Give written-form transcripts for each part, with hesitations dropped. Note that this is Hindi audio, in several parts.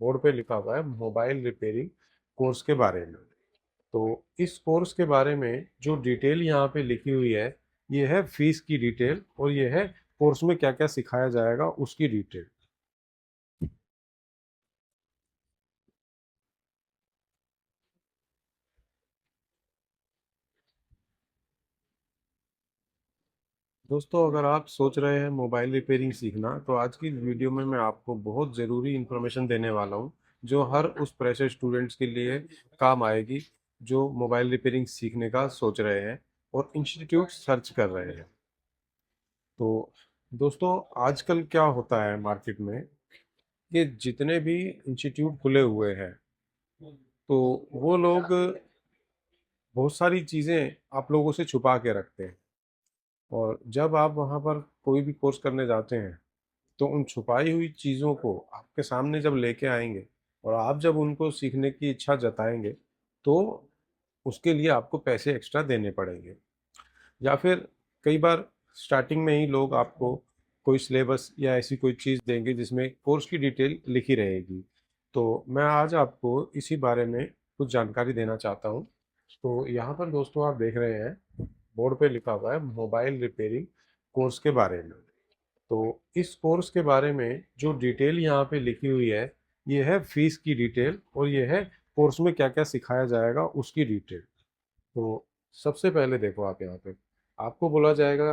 बोर्ड पे लिखा हुआ है मोबाइल रिपेयरिंग कोर्स के बारे में। तो इस कोर्स के बारे में जो डिटेल यहाँ पे लिखी हुई है, ये है फीस की डिटेल और ये है कोर्स में क्या क्या सिखाया जाएगा उसकी डिटेल। दोस्तों, अगर आप सोच रहे हैं मोबाइल रिपेयरिंग सीखना, तो आज की वीडियो में मैं आपको बहुत ज़रूरी इन्फॉर्मेशन देने वाला हूँ, जो हर उस प्रेशर स्टूडेंट्स के लिए काम आएगी जो मोबाइल रिपेयरिंग सीखने का सोच रहे हैं और इंस्टीट्यूट सर्च कर रहे हैं। तो दोस्तों, आजकल क्या होता है मार्केट में कि जितने भी इंस्टीट्यूट खुले हुए हैं, तो वो लोग बहुत सारी चीज़ें आप लोगों से छुपा के रखते हैं। और जब आप वहाँ पर कोई भी कोर्स करने जाते हैं, तो उन छुपाई हुई चीज़ों को आपके सामने जब लेके आएंगे और आप जब उनको सीखने की इच्छा जताएंगे, तो उसके लिए आपको पैसे एक्स्ट्रा देने पड़ेंगे। या फिर कई बार स्टार्टिंग में ही लोग आपको कोई सिलेबस या ऐसी कोई चीज़ देंगे जिसमें कोर्स की डिटेल लिखी रहेगी। तो मैं आज आपको इसी बारे में कुछ जानकारी देना चाहता हूँ। तो यहाँ पर दोस्तों आप देख रहे हैं, बोर्ड पे लिखा हुआ है मोबाइल रिपेयरिंग कोर्स के बारे में। तो इस कोर्स के बारे में जो डिटेल यहाँ पे लिखी हुई है, ये है फीस की डिटेल और ये है कोर्स में क्या क्या सिखाया जाएगा उसकी डिटेल। तो सबसे पहले देखो, आप यहाँ पे आपको बोला जाएगा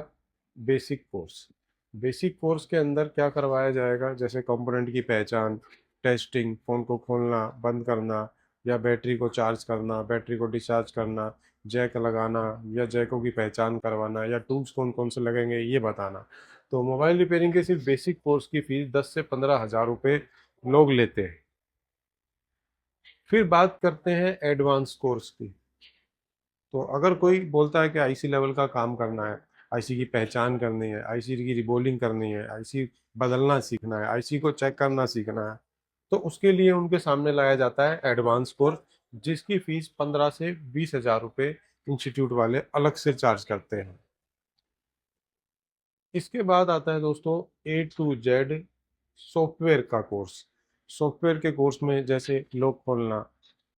बेसिक कोर्स। बेसिक कोर्स के अंदर क्या करवाया जाएगा, जैसे कंपोनेंट की पहचान, टेस्टिंग, फ़ोन को खोलना बंद करना या बैटरी को चार्ज करना, बैटरी को डिस्चार्ज करना, जैक लगाना या जैकों की पहचान करवाना या टूल्स कौन कौन से लगेंगे ये बताना। तो मोबाइल रिपेयरिंग के सिर्फ बेसिक कोर्स की फीस 10 से 15 हज़ार रुपये लोग लेते हैं। फिर बात करते हैं एडवांस कोर्स की। तो अगर कोई बोलता है कि आईसी लेवल का काम करना है, आईसी की पहचान करनी है, आईसी की रिबोलिंग करनी है, आईसी बदलना सीखना है, आईसी को चेक करना सीखना है, तो उसके लिए उनके सामने लाया जाता है एडवांस कोर्स, जिसकी फीस 15 से 20 हज़ार रुपये इंस्टीट्यूट वाले अलग से चार्ज करते हैं। इसके बाद आता है दोस्तों A to Z सॉफ्टवेयर का कोर्स। सॉफ्टवेयर के कोर्स में जैसे लॉक खोलना,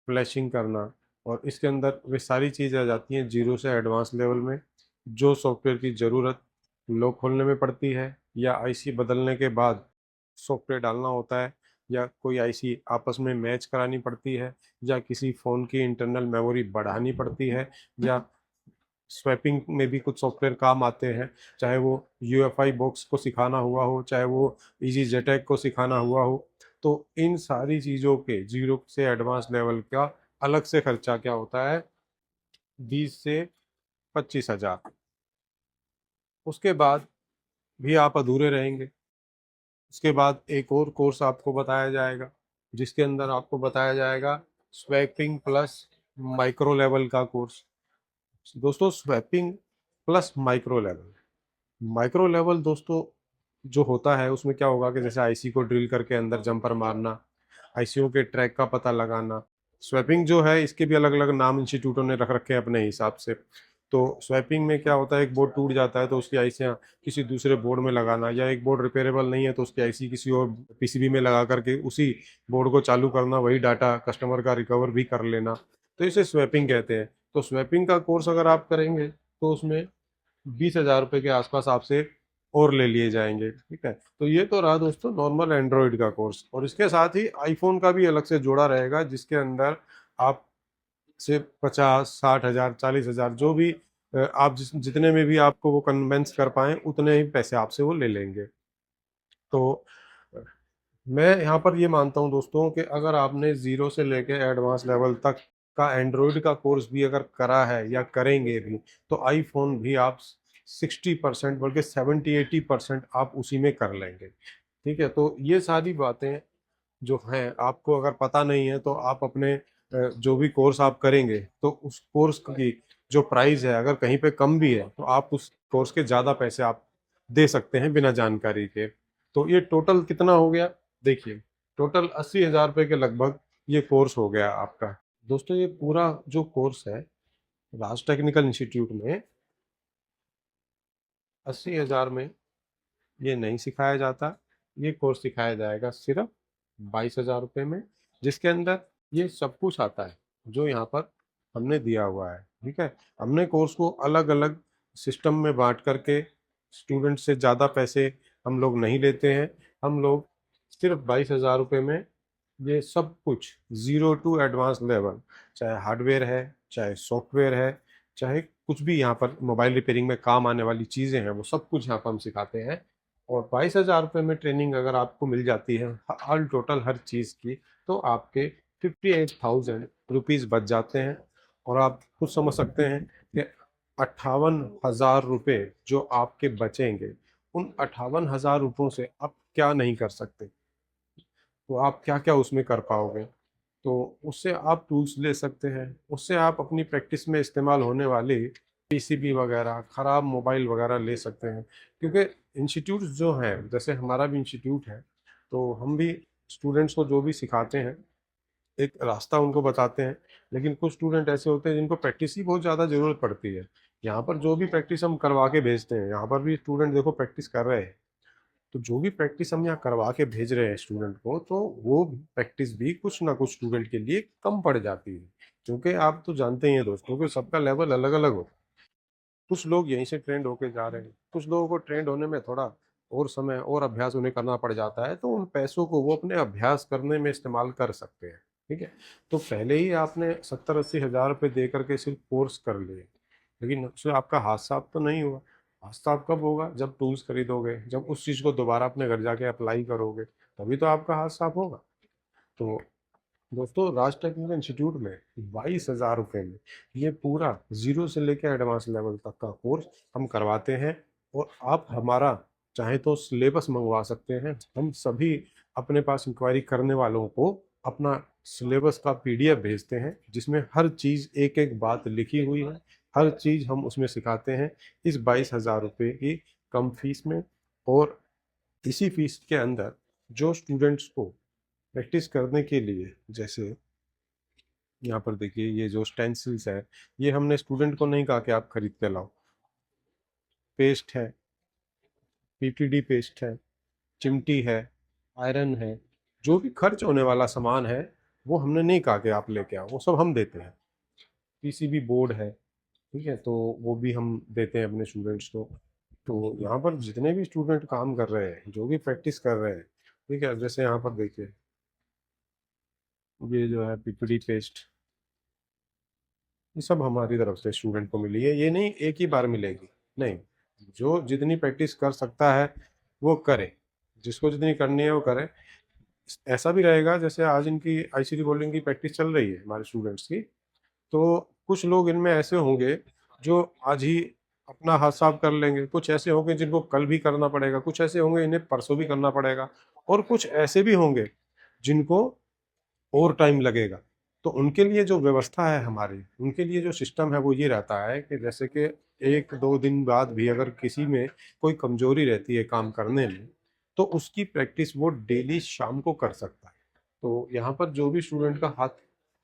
फ्लैशिंग करना, और इसके अंदर वे सारी चीज़ें आ जाती हैं जीरो से एडवांस लेवल में, जो सॉफ्टवेयर की ज़रूरत लॉक खोलने में पड़ती है या आईसी बदलने के बाद सॉफ्टवेयर डालना होता है, या कोई आईसी आपस में मैच करानी पड़ती है, या किसी फ़ोन की इंटरनल मेमोरी बढ़ानी पड़ती है, या स्वैपिंग में भी कुछ सॉफ्टवेयर काम आते हैं। चाहे वो यूएफआई बॉक्स को सिखाना हुआ हो, चाहे वो इजी जेटैक को सिखाना हुआ हो। तो इन सारी चीज़ों के जीरो से एडवांस लेवल का अलग से खर्चा क्या होता है, 20 से 25 हज़ार। उसके बाद भी आप अधूरे रहेंगे। उसके बाद एक और कोर्स आपको बताया जाएगा, जिसके अंदर आपको बताया जाएगा स्वैपिंग प्लस माइक्रो लेवल का कोर्स। दोस्तों, स्वैपिंग प्लस माइक्रो लेवल दोस्तों जो होता है, उसमें क्या होगा कि जैसे आईसी को ड्रिल करके अंदर जंपर मारना, आईसीयू के ट्रैक का पता लगाना। स्वैपिंग जो है, इसके भी अलग अलग नाम इंस्टीट्यूटों ने रख रखे हैं अपने हिसाब से। तो स्वैपिंग में क्या होता है, एक बोर्ड टूट जाता है तो उसकी आईसियाँ किसी दूसरे बोर्ड में लगाना, या एक बोर्ड रिपेयरेबल नहीं है तो उसकी आईसी किसी और पीसीबी में लगा करके उसी बोर्ड को चालू करना, वही डाटा कस्टमर का रिकवर भी कर लेना। तो इसे स्वैपिंग कहते हैं। तो स्वैपिंग का कोर्स अगर आप करेंगे, तो उसमें 20 हज़ार रुपये के आसपास आपसे और ले लिए जाएंगे। ठीक है, तो ये तो रहा दोस्तों नॉर्मल एंड्रॉयड का कोर्स, और इसके साथ ही आईफोन का भी अलग से जोड़ा रहेगा, जिसके अंदर आप से 50 60 हज़ार 40 हज़ार जो भी आप जितने में भी आपको वो कन्वेंस कर पाए उतने ही पैसे आपसे वो ले लेंगे। तो अ, मैं यहाँ पर ये मानता हूँ दोस्तों कि अगर आपने ज़ीरो से लेके एडवांस लेवल तक का एंड्रॉयड का कोर्स भी अगर करा है या करेंगे भी, तो आईफोन भी आप 60% बल्कि 70 80% आप उसी में कर लेंगे। ठीक है, तो ये सारी बातें जो हैं, आपको अगर पता नहीं है तो आप अपने जो भी कोर्स आप करेंगे, तो उस कोर्स की जो प्राइस है, अगर कहीं पे कम भी है तो आप उस कोर्स के ज़्यादा पैसे आप दे सकते हैं बिना जानकारी के। तो ये टोटल कितना हो गया, देखिए, टोटल 80 हज़ार रुपये के लगभग ये कोर्स हो गया आपका। दोस्तों, ये पूरा जो कोर्स है राज टेक्निकल इंस्टीट्यूट में 80 हज़ार में ये नहीं सिखाया जाता। ये कोर्स सिखाया जाएगा सिर्फ 22,000 रुपये में, जिसके अंदर ये सब कुछ आता है जो यहाँ पर हमने दिया हुआ है। ठीक है, हमने कोर्स को अलग अलग सिस्टम में बांट करके स्टूडेंट से ज़्यादा पैसे हम लोग नहीं लेते हैं। हम लोग सिर्फ 22,000 रुपये में ये सब कुछ जीरो टू एडवांस लेवल, चाहे हार्डवेयर है, चाहे सॉफ्टवेयर है, चाहे कुछ भी यहाँ पर मोबाइल रिपेयरिंग में काम आने वाली चीज़ें हैं, वो सब कुछ यहाँ पर हम सिखाते हैं। और 22,000 रुपये में ट्रेनिंग अगर आपको मिल जाती है ऑल टोटल हर चीज़ की, तो आपके 58,000 रुपीज़ बच जाते हैं। और आप खुद समझ सकते हैं कि 58,000 रुपये जो आपके बचेंगे, उन 58,000 रुपयों से आप क्या नहीं कर सकते, तो आप क्या क्या उसमें कर पाओगे। तो उससे आप टूल्स ले सकते हैं, उससे आप अपनी प्रैक्टिस में इस्तेमाल होने वाले पीसीबी वगैरह, ख़राब मोबाइल वगैरह ले सकते हैं। क्योंकि इंस्टीट्यूट जो हैं, जैसे हमारा भी इंस्टीट्यूट है, तो हम भी स्टूडेंट्स को जो भी सिखाते हैं एक रास्ता उनको बताते हैं। लेकिन कुछ स्टूडेंट ऐसे होते हैं जिनको प्रैक्टिस की बहुत ज़्यादा ज़रूरत पड़ती है। यहाँ पर जो भी प्रैक्टिस हम करवा के भेजते हैं, यहाँ पर भी स्टूडेंट देखो प्रैक्टिस कर रहे हैं, तो जो भी प्रैक्टिस हम यहाँ करवा के भेज रहे हैं स्टूडेंट को, तो वो प्रैक्टिस भी कुछ ना कुछ स्टूडेंट के लिए कम पड़ जाती है। क्योंकि आप तो जानते ही हैं दोस्तों कि सबका लेवल अलग अलग होता है। कुछ लोग यहीं से ट्रेंड होके जा रहे हैं, कुछ लोगों को ट्रेंड होने में थोड़ा और समय और अभ्यास उन्हें करना पड़ जाता है, तो उन पैसों को वो अपने अभ्यास करने में इस्तेमाल कर सकते हैं। ठीक है, तो पहले ही आपने 70-80 हज़ार रुपये दे करके सिर्फ कोर्स कर लिए, लेकिन उससे आपका हाथ साफ तो नहीं हुआ। हाथ साफ कब होगा? जब टूल्स खरीदोगे, जब उस चीज़ को दोबारा अपने घर जाके अप्लाई करोगे, तभी तो आपका हाथ साफ होगा। तो दोस्तों, राज टेक्निकल इंस्टीट्यूट में 22,000 रुपये में ये पूरा जीरो से लेकर एडवांस लेवल तक का कोर्स हम करवाते हैं। और आप हमारा चाहे तो सिलेबस मंगवा सकते हैं। हम सभी अपने पास इंक्वायरी करने वालों को अपना सिलेबस का पीडीएफ भेजते हैं, जिसमें हर चीज़ एक एक बात लिखी हुई है, हर चीज़ हम उसमें सिखाते हैं इस 22,000 रुपये की कम फीस में। और इसी फीस के अंदर जो स्टूडेंट्स को प्रैक्टिस करने के लिए, जैसे यहाँ पर देखिए ये जो स्टेंसिल्स है, ये हमने स्टूडेंट को नहीं कहा कि आप खरीद के लाओ। पेस्ट है, पीटीडी पेस्ट है, चिमटी है, आयरन है, जो भी खर्च होने वाला सामान है वो हमने नहीं कहा कि आप लेके आओ, वो सब हम देते हैं। पीसीबी बोर्ड है, ठीक है, तो वो भी हम देते हैं अपने स्टूडेंट्स को। तो यहाँ पर जितने भी स्टूडेंट काम कर रहे हैं, जो भी प्रैक्टिस कर रहे हैं, ठीक है, जैसे यहाँ पर देखिए ये जो है पीपीडी पेस्ट, ये सब हमारी तरफ से स्टूडेंट को मिली है। ये नहीं एक ही बार मिलेगी, नहीं, जो जितनी प्रैक्टिस कर सकता है वो करे, जिसको जितनी करनी है वो करे। ऐसा भी रहेगा जैसे आज इनकी आईसीटी बॉलिंग की प्रैक्टिस चल रही है हमारे स्टूडेंट्स की, तो कुछ लोग इनमें ऐसे होंगे जो आज ही अपना हाथ साफ कर लेंगे, कुछ ऐसे होंगे जिनको कल भी करना पड़ेगा, कुछ ऐसे होंगे इन्हें परसों भी करना पड़ेगा, और कुछ ऐसे भी होंगे जिनको और टाइम लगेगा। तो उनके लिए जो व्यवस्था है हमारी, उनके लिए जो सिस्टम है वो ये रहता है कि जैसे कि 1-2 दिन बाद भी अगर किसी में कोई कमजोरी रहती है काम करने में, तो उसकी प्रैक्टिस वो डेली शाम को कर सकता है। तो यहाँ पर जो भी स्टूडेंट का हाथ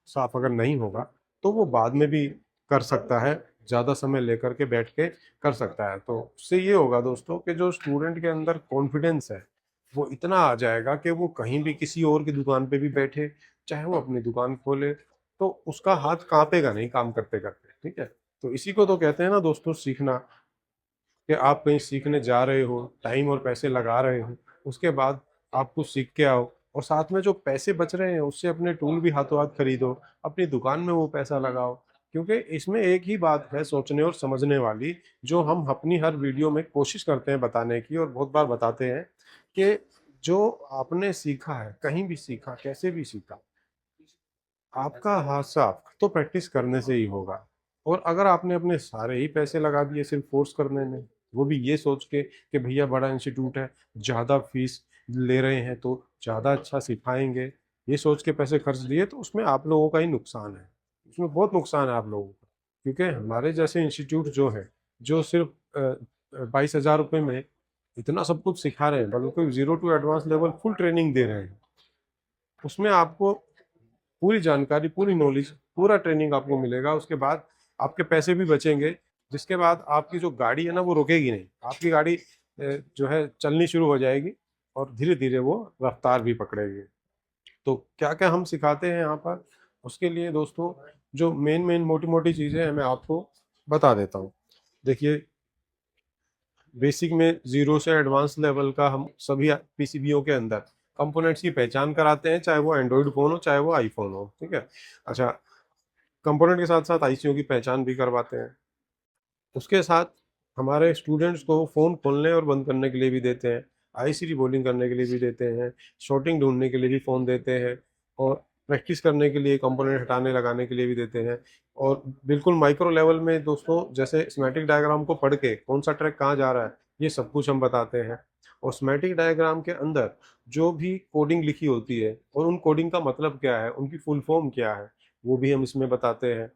साफ अगर नहीं होगा, तो वो बाद में भी कर सकता है, ज़्यादा समय लेकर के बैठ के कर सकता है। तो उससे ये होगा दोस्तों कि जो स्टूडेंट के अंदर कॉन्फिडेंस है वो इतना आ जाएगा कि वो कहीं भी किसी और की दुकान पे भी बैठे, चाहे वो अपनी दुकान खोले, तो उसका हाथ कांपेगा नहीं काम करते करते। ठीक है, तो इसी को तो कहते हैं ना दोस्तों सीखना, कि आप कहीं सीखने जा रहे हो, टाइम और पैसे लगा रहे हो, उसके बाद आप कुछ सीख के आओ, और साथ में जो पैसे बच रहे हैं उससे अपने टूल भी हाथों हाथ खरीदो, अपनी दुकान में वो पैसा लगाओ। क्योंकि इसमें एक ही बात है सोचने और समझने वाली, जो हम अपनी हर वीडियो में कोशिश करते हैं बताने की और बहुत बार बताते हैं, कि जो आपने सीखा है, कहीं भी सीखा, कैसे भी सीखा, आपका हाथ साफ तो प्रैक्टिस करने से ही होगा। और अगर आपने अपने सारे ही पैसे लगा दिए सिर्फ कोर्स करने में, वो भी ये सोच के कि भैया बड़ा इंस्टीट्यूट है, ज़्यादा फीस ले रहे हैं तो ज़्यादा अच्छा सिखाएंगे, ये सोच के पैसे खर्च दिए, तो उसमें आप लोगों का ही नुकसान है, उसमें बहुत नुकसान है आप लोगों का। क्योंकि हमारे जैसे इंस्टीट्यूट जो है, जो सिर्फ 22,000 रुपये में इतना सब कुछ सिखा रहे हैं, बल्कि zero to advance level full training दे रहे हैं, उसमें आपको पूरी जानकारी, पूरी नॉलेज, पूरा ट्रेनिंग आपको मिलेगा। उसके बाद आपके पैसे भी बचेंगे, जिसके बाद आपकी जो गाड़ी है ना वो रुकेगी नहीं, आपकी गाड़ी जो है चलनी शुरू हो जाएगी, और धीरे धीरे वो रफ्तार भी पकड़ेगी। तो क्या क्या हम सिखाते हैं यहाँ पर, उसके लिए दोस्तों जो मेन मेन मोटी मोटी चीज़ें हैं मैं आपको बता देता हूँ। देखिए, बेसिक में जीरो से एडवांस लेवल का हम सभी पीसीबीओ के अंदर कंपोनेंट्स की पहचान कराते हैं, चाहे वो एंड्रॉइड फ़ोन हो चाहे वो आईफोन हो, ठीक है। अच्छा, कंपोनेंट के साथ साथ आईसीओ की पहचान भी करवाते हैं। उसके साथ हमारे स्टूडेंट्स को फ़ोन खोलने और बंद करने के लिए भी देते हैं, आईसी रीबोलिंग करने के लिए भी देते हैं, शॉर्टिंग ढूंढने के लिए भी फ़ोन देते हैं, और प्रैक्टिस करने के लिए कंपोनेंट हटाने लगाने के लिए भी देते हैं। और बिल्कुल माइक्रो लेवल में दोस्तों, जैसे स्मैटिक डायग्राम को पढ़ के कौन सा ट्रैक कहाँ जा रहा है, ये सब कुछ हम बताते हैं। और स्मैटिक डायग्राम के अंदर जो भी कोडिंग लिखी होती है और उन कोडिंग का मतलब क्या है, उनकी फुल फॉर्म क्या है, वो भी हम इसमें बताते हैं।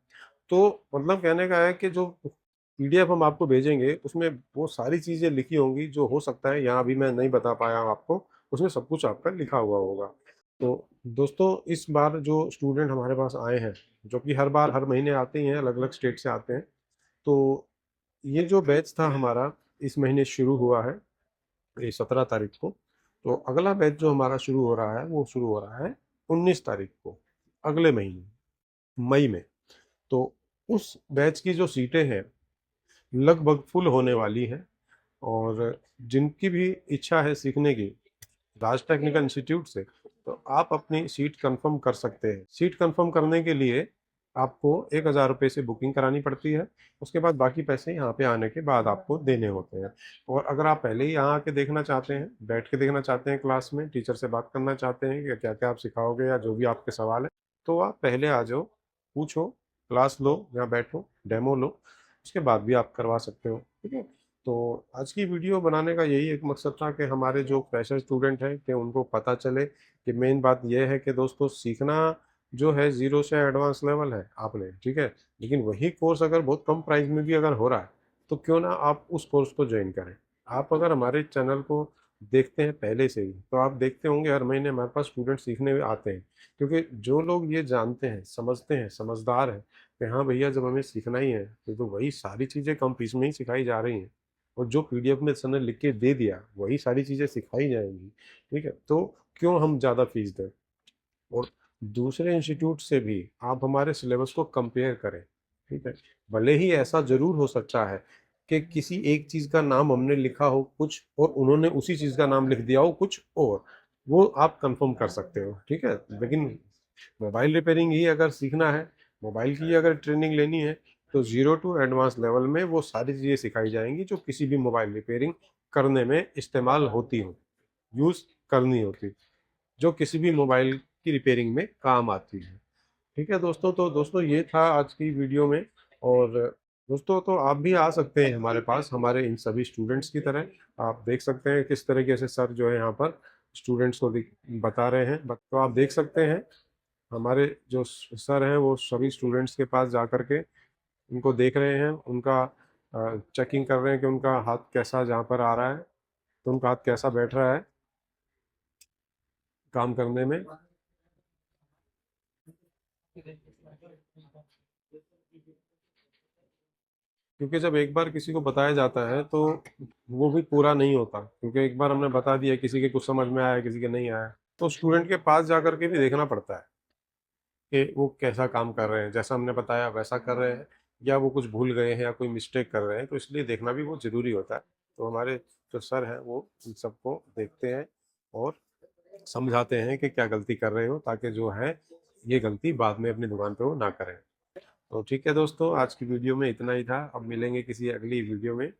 तो मतलब कहने का है कि जो पीडीएफ हम आपको भेजेंगे उसमें वो सारी चीज़ें लिखी होंगी जो हो सकता है यहाँ अभी मैं नहीं बता पाया हूँ आपको, उसमें सब कुछ आपका लिखा हुआ होगा। तो दोस्तों, इस बार जो स्टूडेंट हमारे पास आए हैं, जो कि हर बार हर महीने आते ही हैं, अलग अलग स्टेट से आते हैं, तो ये जो बैच था हमारा इस महीने शुरू हुआ है, ये 17 तारीख को। तो अगला बैच जो हमारा शुरू हो रहा है वो शुरू हो रहा है 19 तारीख को, अगले महीने मई में। तो उस बैच की जो सीटें हैं लगभग फुल होने वाली हैं, और जिनकी भी इच्छा है सीखने की राज टेक्निकल इंस्टीट्यूट से, तो आप अपनी सीट कंफर्म कर सकते हैं। सीट कंफर्म करने के लिए आपको 1,000 रुपये से बुकिंग करानी पड़ती है। उसके बाद बाकी पैसे यहाँ पे आने के बाद आपको देने होते हैं। और अगर आप पहले ही यहाँ आके देखना चाहते हैं, बैठ के देखना चाहते हैं, क्लास में टीचर से बात करना चाहते हैं कि क्या क्या आप सिखाओगे या जो भी आपके सवाल है, तो आप पहले आ जाओ, पूछो, क्लास लो, यहाँ बैठो, डेमो लो, उसके बाद भी आप करवा सकते हो, ठीक है। तो आज की वीडियो बनाने का यही एक मकसद था कि हमारे जो फ्रेशर स्टूडेंट हैं कि उनको पता चले कि मेन बात यह है कि दोस्तों सीखना जो है जीरो से एडवांस लेवल है आपने, ठीक है। लेकिन वही कोर्स अगर बहुत कम प्राइस में भी अगर हो रहा है, तो क्यों ना आप उस कोर्स को ज्वाइन करें। आप अगर हमारे चैनल को देखते हैं पहले से ही, तो आप देखते होंगे हर महीने हमारे पास स्टूडेंट सीखने आते हैं। क्योंकि जो लोग ये जानते हैं, समझते हैं, समझदार हैं कि हाँ भैया जब हमें सीखना ही है तो वही सारी चीज़ें कम फीस में ही सिखाई जा रही हैं, और जो पीडीएफ में सर ने लिख के दे दिया वही सारी चीज़ें सिखाई जाएंगी, ठीक है। तो क्यों हम ज़्यादा फीस दें। और दूसरे इंस्टीट्यूट से भी आप हमारे सिलेबस को कंपेयर करें, ठीक है। भले ही ऐसा ज़रूर हो सकता है कि किसी एक चीज़ का नाम हमने लिखा हो कुछ और उन्होंने उसी चीज़ का नाम लिख दिया हो कुछ और, वो आप कंफर्म कर सकते हो, ठीक है। लेकिन मोबाइल रिपेयरिंग ही अगर सीखना है, मोबाइल की अगर ट्रेनिंग लेनी है, तो जीरो टू एडवांस लेवल में वो सारी चीज़ें सिखाई जाएंगी जो किसी भी मोबाइल रिपेयरिंग करने में इस्तेमाल होती हो, यूज़ करनी होती, जो किसी भी मोबाइल की रिपेयरिंग में काम आती है, ठीक है दोस्तों। तो दोस्तों ये था आज की वीडियो में। और दोस्तों तो आप भी आ सकते हैं हमारे पास, हमारे इन सभी स्टूडेंट्स की तरह आप देख सकते हैं किस तरीके से सर जो है यहाँ पर स्टूडेंट्स को बता रहे हैं। तो आप देख सकते हैं हमारे जो सर हैं वो सभी स्टूडेंट्स के पास जा कर के उनको देख रहे हैं, उनका चेकिंग कर रहे हैं कि उनका हाथ कैसा जहाँ पर आ रहा है, तो उनका हाथ कैसा बैठ रहा है काम करने में। क्योंकि जब एक बार किसी को बताया जाता है तो वो भी पूरा नहीं होता, क्योंकि एक बार हमने बता दिया, किसी के कुछ समझ में आया किसी के नहीं आया, तो स्टूडेंट के पास जा करके भी देखना पड़ता है कि वो कैसा काम कर रहे हैं, जैसा हमने बताया वैसा कर रहे हैं, या वो कुछ भूल गए हैं या कोई मिस्टेक कर रहे हैं, तो इसलिए देखना भी बहुत ज़रूरी होता है। तो हमारे जो सर हैं वो इन सबको देखते हैं और समझाते हैं कि क्या गलती कर रहे हो, ताकि जो है ये गलती बाद में अपनी दुकान पे वो ना करें। तो ठीक है दोस्तों, आज की वीडियो में इतना ही था। अब मिलेंगे किसी अगली वीडियो में।